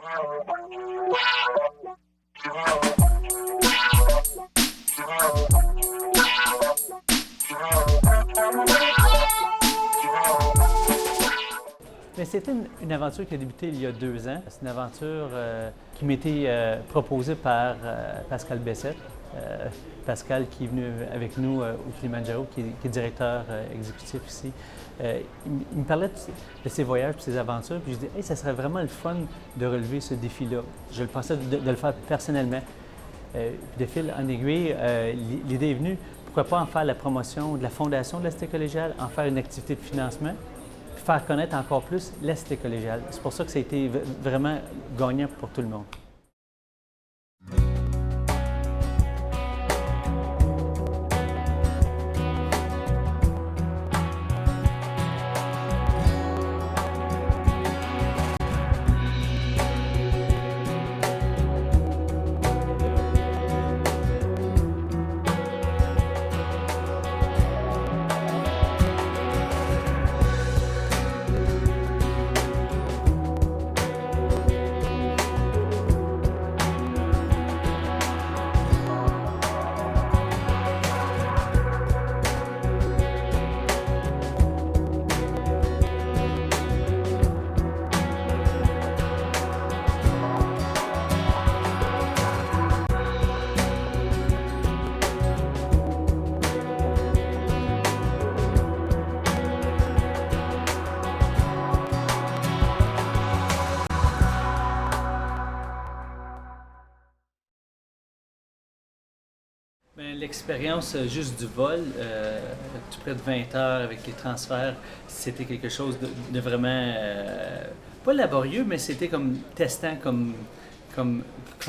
Mais c'était une aventure qui a débuté il y a 2 ans. C'est une aventure qui m'a été proposée par Pascal Bessette. Pascal qui est venu avec nous au Kilimanjaro, qui est directeur exécutif ici. Il me parlait de ses voyages et ses aventures, puis je dis hey, ça serait vraiment le fun de relever ce défi-là. Je le pensais de le faire personnellement. Puis de fil en aiguille, l'idée est venue, pourquoi pas en faire la promotion de la fondation de la Cité collégiale, en faire une activité de financement, puis faire connaître encore plus la Cité collégiale. C'est pour ça que ça a été vraiment gagnant pour tout le monde. L'expérience juste du vol, tout près de 20 heures avec les transferts, c'était quelque chose de vraiment, pas laborieux, mais c'était comme testant comme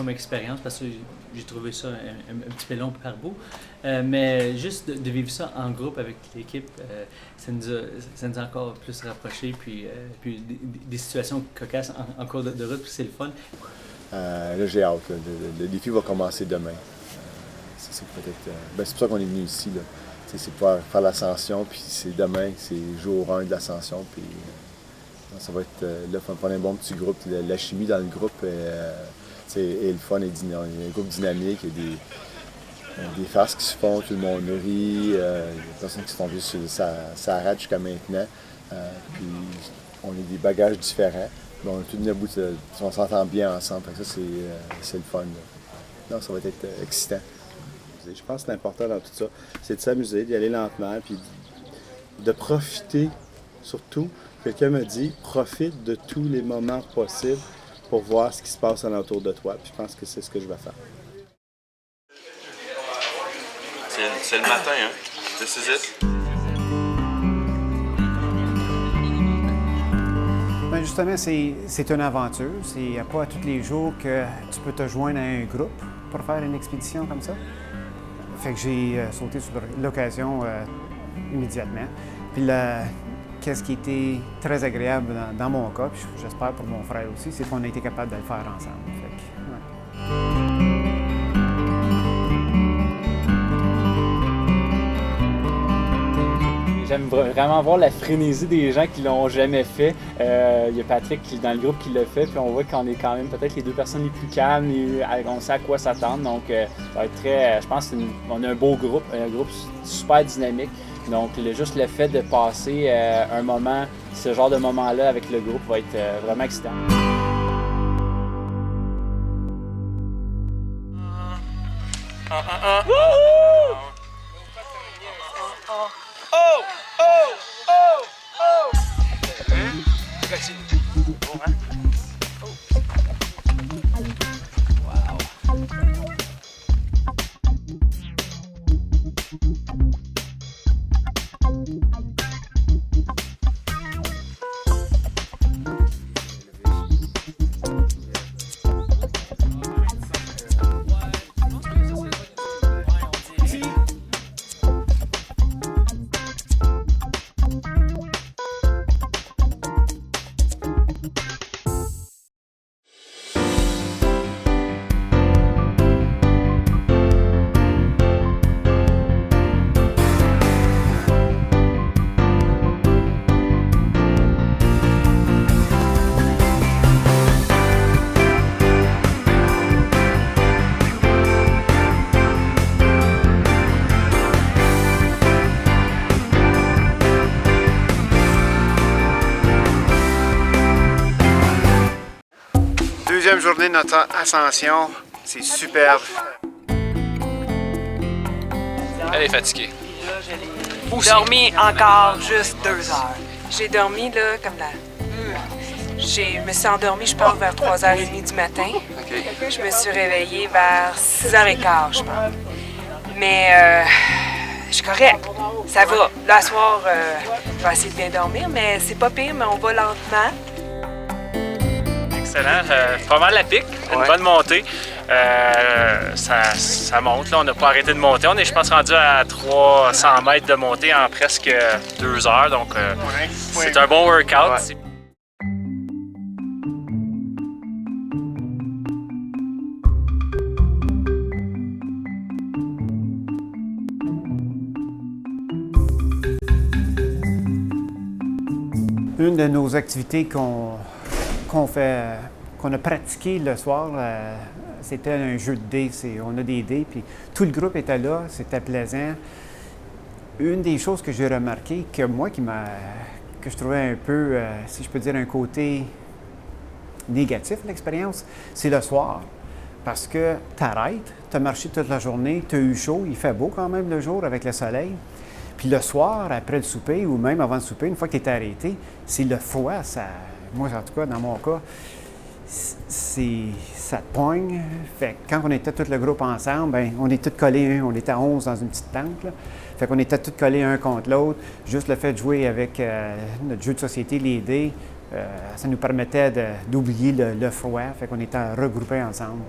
expérience, parce que j'ai trouvé ça un petit peu long par bout. Mais juste de vivre ça en groupe avec l'équipe, ça nous a encore plus rapprochés, puis des situations cocasses en cours de route, puis c'est le fun. Là, j'ai hâte. Le défi va commencer demain. C'est peut-être. C'est pour ça qu'on est venu ici. C'est pour faire l'ascension, puis c'est demain, c'est jour 1 de l'ascension. Puis ça va être là, il faut prendre un bon petit groupe. La chimie dans le groupe est le fun, il y a un groupe dynamique, il y a des farces qui se font, tout le monde rit, il y a des personnes qui se font juste ça arrête jusqu'à maintenant. Puis on a des bagages différents, mais on est tous debout, on s'entend bien ensemble. Ça, c'est le fun. Non, ça va être excitant. Je pense que c'est important dans tout ça, c'est de s'amuser, d'y aller lentement, puis de profiter, surtout. Quelqu'un m'a dit, profite de tous les moments possibles pour voir ce qui se passe alentour de toi. Puis je pense que c'est ce que je vais faire. C'est le matin, hein? This is it. Bien justement, c'est une aventure. C'est pas à tous les jours que tu peux te joindre à un groupe pour faire une expédition comme ça. Fait que j'ai sauté sur l'occasion immédiatement. Puis qu'est-ce qui était très agréable dans mon cas, puis j'espère pour mon frère aussi, c'est qu'on a été capable de le faire ensemble. Fait que, J'aime vraiment voir la frénésie des gens qui l'ont jamais fait. Il y a Patrick dans le groupe qui l'a fait, puis on voit qu'on est quand même peut-être les 2 personnes les plus calmes et on sait à quoi s'attendre. Donc, ça va être très. Je pense qu'on a un beau groupe, un groupe super dynamique. Donc, juste le fait de passer un moment, ce genre de moment-là avec le groupe va être vraiment excitant. Deuxième journée de notre ascension. C'est superbe. Elle est fatiguée. J'ai dormi encore juste 2 heures. J'ai dormi là comme là. Je me suis endormie, je pense, vers 3h30 du matin. Je me suis réveillée vers 6h15, je pense. Mais je suis correcte. Ça va. Là, ce soir, je vais essayer de bien dormir, mais c'est pas pire, mais on va lentement. Excellent. Pas mal la pique. Une bonne montée. Ça monte. Là. On n'a pas arrêté de monter. On est, je pense, rendu à 300 mètres de montée en presque 2 heures. Donc, c'est un bon workout. Ouais. Une de nos activités qu'on a pratiqué le soir, c'était un jeu de dés. On a des dés, puis tout le groupe était là, c'était plaisant. Une des choses que j'ai remarqué, que je trouvais un peu, si je peux dire, un côté négatif de l'expérience, c'est le soir. Parce que tu arrêtes, tu as marché toute la journée, tu as eu chaud, il fait beau quand même le jour avec le soleil. Puis le soir, après le souper, ou même avant le souper, une fois que tu es arrêté, c'est le froid. Moi, en tout cas, dans mon cas, ça te pogne. Fait que quand on était tout le groupe ensemble, bien, on est tous collés, on était à 11 dans une petite tente. Là. Fait qu'on était tous collés un contre l'autre. Juste le fait de jouer avec notre jeu de société, les dés, ça nous permettait d'oublier le froid. Fait qu'on était regroupés ensemble.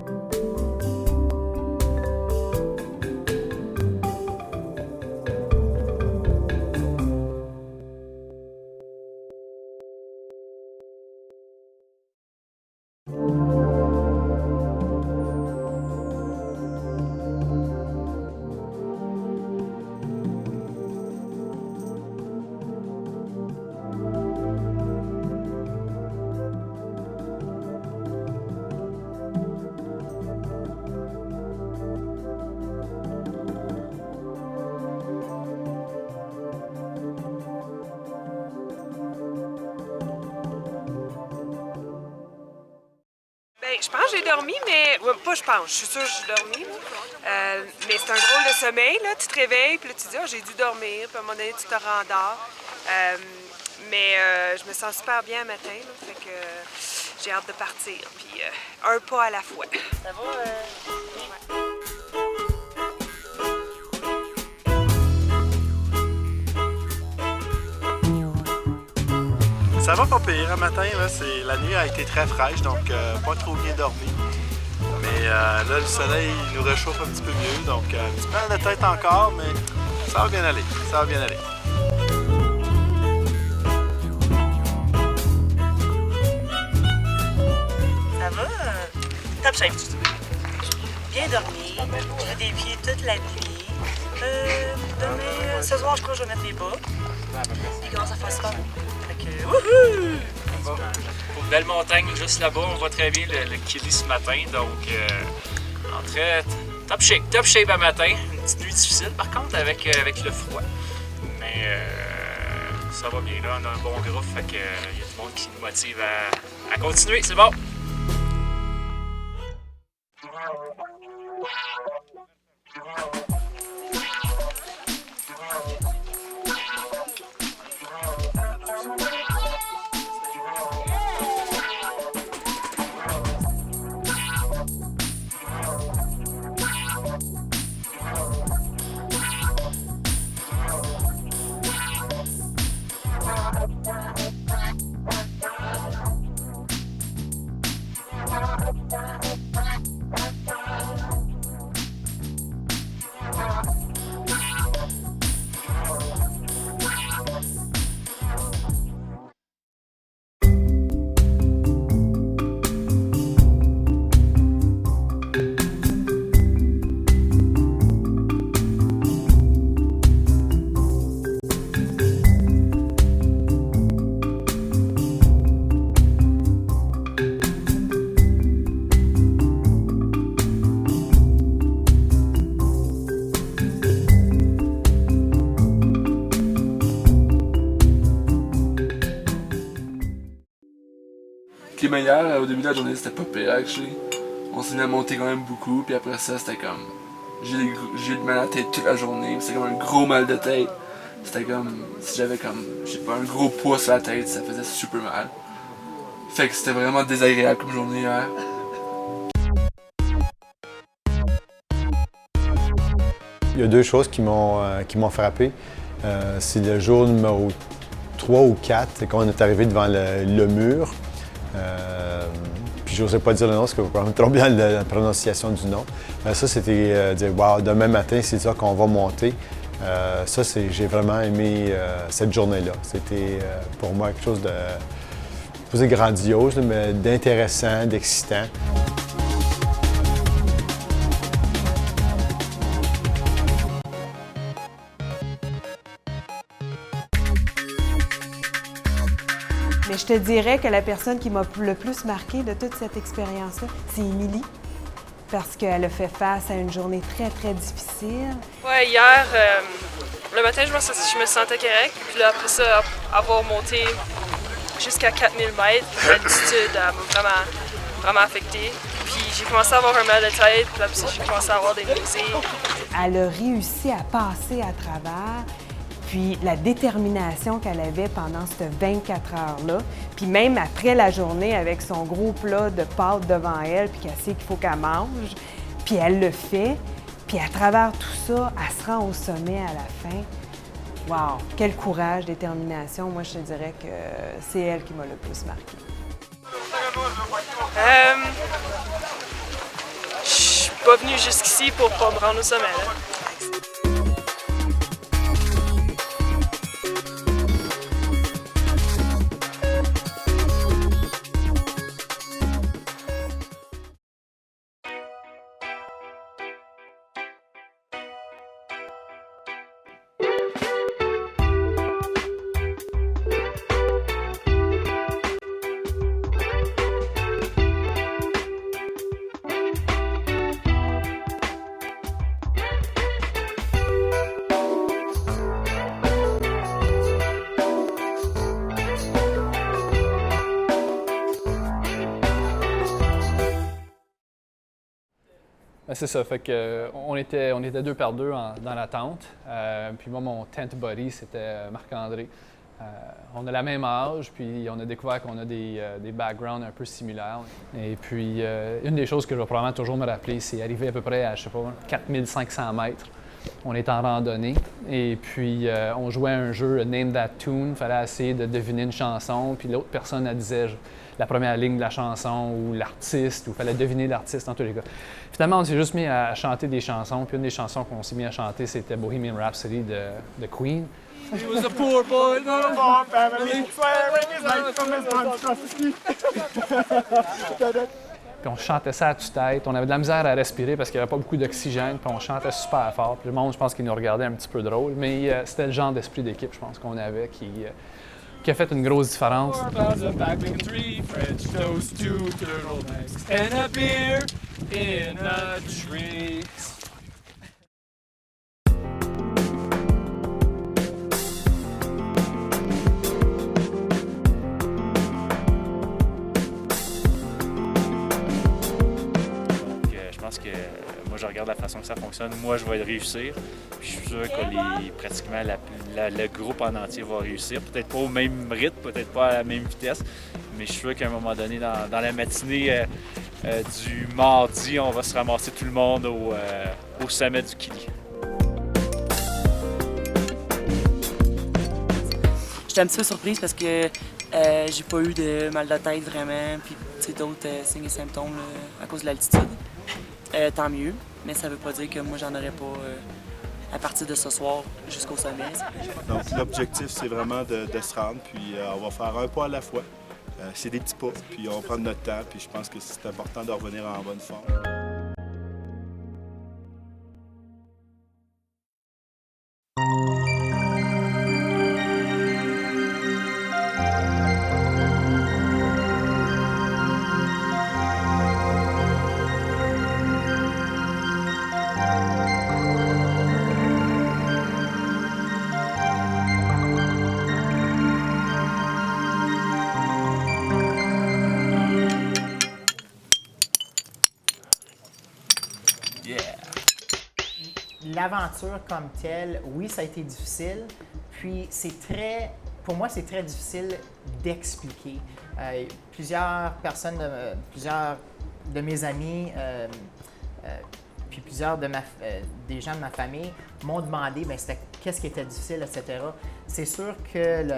Je pense que j'ai dormi, mais... pas je pense, je suis sûre que j'ai dormi. Mais c'est un drôle de sommeil, là. Tu te réveilles, puis là, tu dis « Ah, j'ai dû dormir », puis à un moment donné, tu te rendors. Mais je me sens super bien le matin, là, fait que j'ai hâte de partir, puis un pas à la fois. Ça va? Ouais. Ça va pas pire, un matin, là, la nuit a été très fraîche, donc pas trop bien dormi. Mais là, le soleil nous réchauffe un petit peu mieux, donc un petit peu de tête encore, mais ça va bien aller, ça va bien aller. Ça va? Top shape. Bien dormi, j'ai des pieds toute la nuit. Demain, ce soir, je crois que je vais mettre les bas. Il commence à faire froid. Wouhou! Une belle montagne juste là-bas, on voit très bien le Kili ce matin, donc en très top shape à matin. Une petite nuit difficile par contre avec le froid, mais ça va bien là, on a un bon groupe, fait que y a du monde qui nous motive à continuer, c'est bon! meilleur. Au début de la journée, c'était pas pire, actually. On s'est mis à monter quand même beaucoup, puis après ça, c'était comme... J'ai eu mal à la tête toute la journée, c'était comme un gros mal de tête. C'était comme si j'avais comme, je sais pas, un gros poids sur la tête, ça faisait super mal. Fait que c'était vraiment désagréable comme journée hier. Il y a deux choses qui m'ont frappé. C'est le jour numéro 3 ou 4, c'est quand on est arrivé devant le mur. Puis j'osais pas dire le nom parce que vous pouvez me tromper dans la prononciation du nom. Ça, c'était dire, wow, demain matin, c'est ça qu'on va monter. Ça, j'ai vraiment aimé cette journée-là. C'était pour moi quelque chose de grandiose, mais d'intéressant, d'excitant. Mais je te dirais que la personne qui m'a le plus marqué de toute cette expérience-là, c'est Émilie. Parce qu'elle a fait face à une journée très, très difficile. Ouais, hier, le matin, je me sentais correct. Puis là, après ça, avoir monté jusqu'à 4000 mètres, l'altitude m'a vraiment affectée. Puis j'ai commencé à avoir un mal de tête, puis après ça, j'ai commencé à avoir des nausées. Elle a réussi à passer à travers. Puis la détermination qu'elle avait pendant ces 24 heures-là, puis même après la journée avec son gros plat de pâtes devant elle, puis qu'elle sait qu'il faut qu'elle mange, puis elle le fait, puis à travers tout ça, elle se rend au sommet à la fin. Wow! Quel courage, détermination. Moi, je te dirais que c'est elle qui m'a le plus marqué. Je suis pas venue jusqu'ici pour pas me rendre au sommet, là. C'est ça, fait que on était 2 par 2 dans la tente. Puis moi, mon tent buddy, c'était Marc-André. On a la même âge, puis on a découvert qu'on a des backgrounds un peu similaires. Et puis, une des choses que je vais probablement toujours me rappeler, c'est arriver à peu près à, je sais pas, 4500 mètres. On est en randonnée et puis on jouait à un jeu Name That Tune. Il fallait essayer de deviner une chanson, puis l'autre personne, elle disait la première ligne de la chanson ou l'artiste, ou il fallait deviner l'artiste en tous les cas. Finalement, on s'est juste mis à chanter des chansons, puis une des chansons qu'on s'est mis à chanter, c'était Bohemian Rhapsody de Queen. He was a poor boy, not a farm family, swearing his life from his monstrosity. Puis on chantait ça à tue-tête. On avait de la misère à respirer parce qu'il n'y avait pas beaucoup d'oxygène, puis on chantait super fort. Puis le monde, je pense qu'il nous regardait un petit peu drôle, mais c'était le genre d'esprit d'équipe, je pense, qu'on avait qui a fait une grosse différence. Je pense que moi, je regarde la façon que ça fonctionne. Moi, je vais réussir. Puis je suis sûr que pratiquement le groupe en entier va réussir. Peut-être pas au même rythme, peut-être pas à la même vitesse, mais je suis sûr qu'à un moment donné, dans la matinée du mardi, on va se ramasser tout le monde au sommet du Kili. J'étais un petit peu surprise parce que j'ai pas eu de mal de tête vraiment, puis d'autres signes et symptômes à cause de l'altitude. Tant mieux, mais ça veut pas dire que moi j'en aurais pas à partir de ce soir jusqu'au sommet. Donc l'objectif c'est vraiment de se rendre, puis on va faire un pas à la fois. C'est des petits pas, puis on va prendre notre temps, puis je pense que c'est important de revenir en bonne forme. Yeah! L'aventure comme telle, oui, ça a été difficile. Puis pour moi, c'est très difficile d'expliquer. Plusieurs personnes, plusieurs de mes amis, puis plusieurs des gens de ma famille m'ont demandé qu'est-ce qui était difficile, etc. C'est sûr que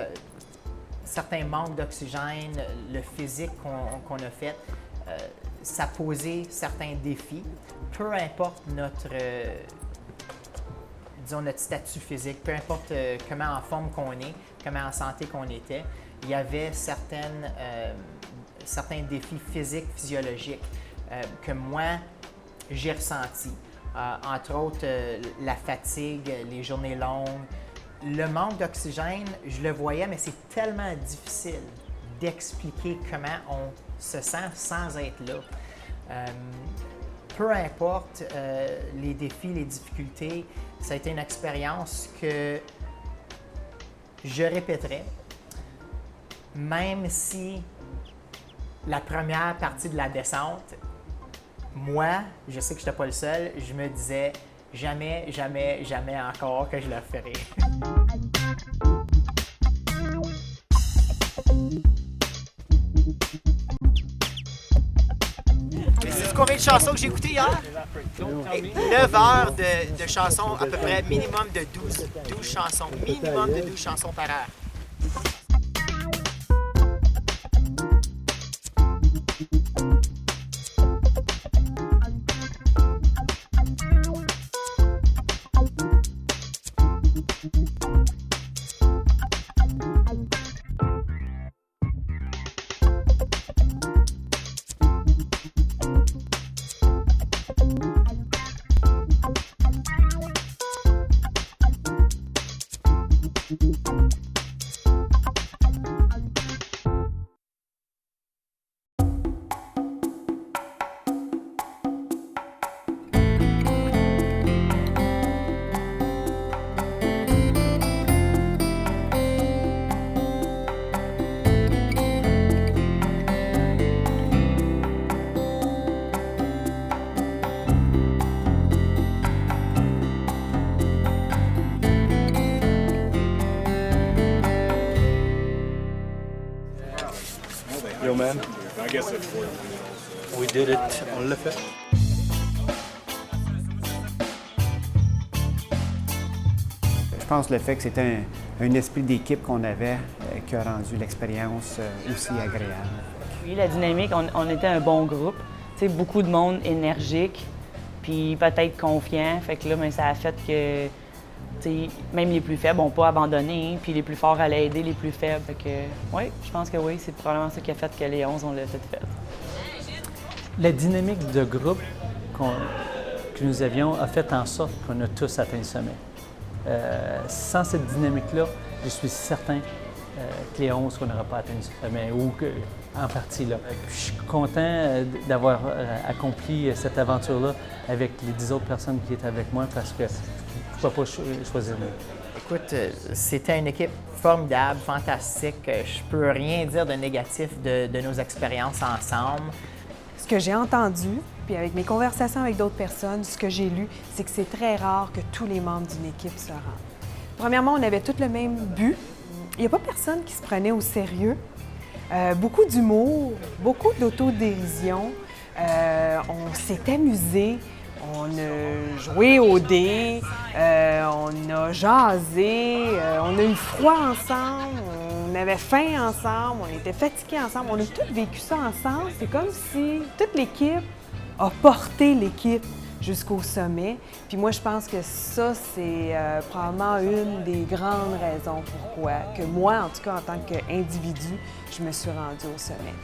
certains manques d'oxygène, le physique qu'on a fait, ça posait certains défis. Peu importe notre statut physique, peu importe comment en forme qu'on est, comment en santé qu'on était, il y avait certains défis physiques, physiologiques que moi, j'ai ressentis. Entre autres, la fatigue, les journées longues. Le manque d'oxygène, je le voyais, mais c'est tellement difficile d'expliquer comment on se sent sans être là. Peu importe les défis, les difficultés, ça a été une expérience que je répéterai, même si la première partie de la descente, moi, je sais que je n'étais pas le seul, je me disais jamais, jamais, jamais encore que je le ferai. C'est combien de chansons que j'ai écoutées hier? 9 heures de chansons, à peu près minimum de 12 chansons. Minimum de 12 chansons par heure. Yo man, we did it, on l'a fait. Je pense le fait que c'était un esprit d'équipe qu'on avait qui a rendu l'expérience aussi agréable. Puis la dynamique, on était un bon groupe, tu sais, beaucoup de monde énergique, puis peut-être confiant, fait que là, ça a fait que même les plus faibles n'ont pas abandonné, puis les plus forts allaient aider les plus faibles. Fait que, oui, je pense que oui, c'est probablement ça qui a fait que les 11, on l'a fait. La dynamique de groupe que nous avions a fait en sorte qu'on a tous atteint le sommet. Sans cette dynamique-là, je suis certain que les 11, qu'on n'aura pas atteint le sommet, ou en partie là. Je suis content d'avoir accompli cette aventure-là avec les 10 autres personnes qui étaient avec moi parce que je ne peux pas choisir mieux. Écoute, c'était une équipe formidable, fantastique. Je peux rien dire de négatif de nos expériences ensemble. Ce que j'ai entendu, puis avec mes conversations avec d'autres personnes, ce que j'ai lu, c'est que c'est très rare que tous les membres d'une équipe se rendent. Premièrement, on avait tous le même but. Il n'y a pas personne qui se prenait au sérieux. Beaucoup d'humour, beaucoup d'autodérision. On s'est amusé. On a joué au dés, on a jasé, on a eu froid ensemble, on avait faim ensemble, on était fatigués ensemble, on a tous vécu ça ensemble. C'est comme si toute l'équipe a porté l'équipe jusqu'au sommet. Puis moi, je pense que ça, c'est probablement une des grandes raisons pourquoi, que moi, en tout cas, en tant qu'individu, je me suis rendue au sommet.